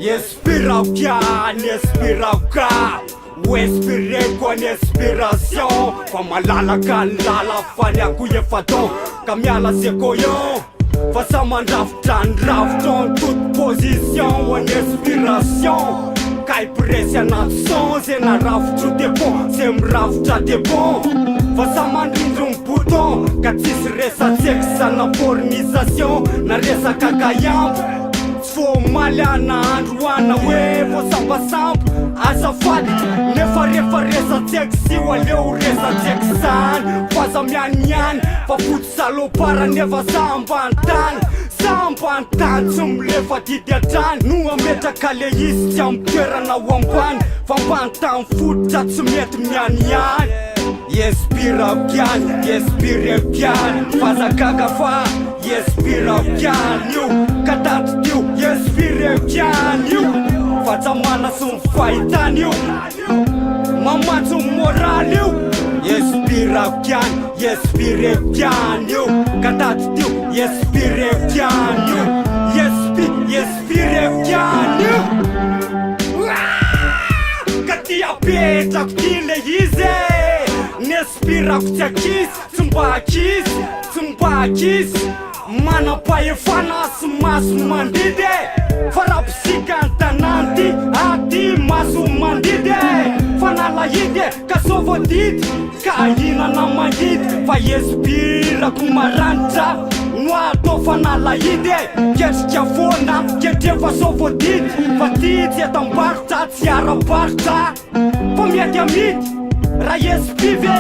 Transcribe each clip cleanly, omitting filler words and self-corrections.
Inspirau chiar, inspirau ca o inspiré con inspiration. Fa malala ka lala faliako efa tao ka miala seko io. Fa sa mandrafitra ndrafitra toute position en inspiration. Ka ipresy anaty son zay narafitro de bon zay mirafitra de bon. Fa sa mandrindro ny bouton ka tsisy resatseko sanapornisation na resaka kayambo. Fô maliana andro ana hoe vao sambasambo azafady nefa rehefa resatseko sy ho aleo resatseko zany. Fa za mianiany fa foty salopara nefa sambantany sambantany tsy milefa didy atrany no ametraka le izy tsy amy toerana ho ambany fa ambantany fototra tsy mety mianiany. Inspirau piano, inspireu piano. Fazakaka fa inspirau piano io katato tio inspireu piano io fatsamana sy ny fahitany io mamatso ny moraly io. Inspirau piano, inspireu piano io katato tio inspireu piano io inspireu piano io. Katy apetrako ty le izy inspirako tsy akisy tsy mba akisy tsy mba akisy manam-pahefana sy maso mandidy fa rapisika ny tananty aty maso mandidy fa nalahidy ka sovodidy ka hinana mandidy fa inspirako maranitra no atao fa nalahidy ketrika foana ketrefa sovodidy fa ty tsy etam-barotra tsy ara-barotra fa miady amidy raha inspire ve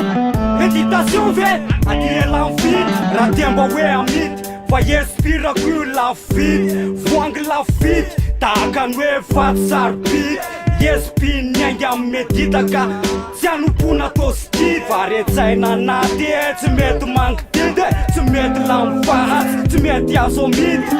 méditation ve ady ela mividy raha tiamba hoe amidy fa inspirako io lafidy voangy lafidy tahaka ny hoe vato sarobidy. Inspire niainga amy meditaka tsy anompona tosikidy fa retsaina anaty tsy mety mangididy tsy mety lamfahatsy tsy mety azo midy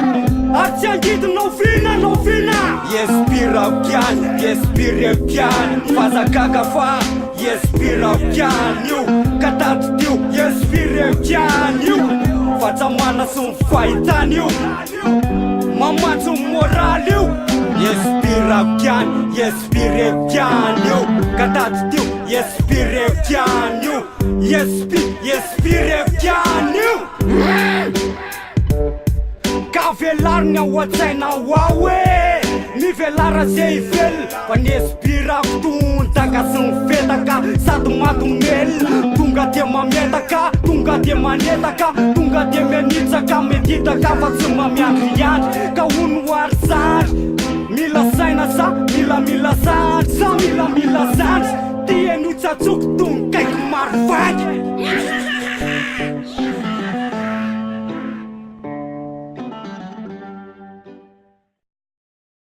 ary tsy angidinao fina nao fina. Inspirau piano, inspireu piano. Fazakaka fa inspirau piano io katato tio inspireu piano io fatsamana sy ny fahitany io mamatso ny moraly io. Inspirau piano, inspireu piano io katato tio inspireu piano io inspireu piano io. Ka velarina ho an-tsaina ao hoe mivelara zay ively fa ny inspirako tontaka sy ny fetaka sady matomely tonga de mametaka tonga de manetaka tonga de menitsaka meditaka fa tsy mamiandriandry ka ono ary zandry mila saina sa mila zandry sa mila zandry ty eno tsy atsoko tonga kaiky maro vaky.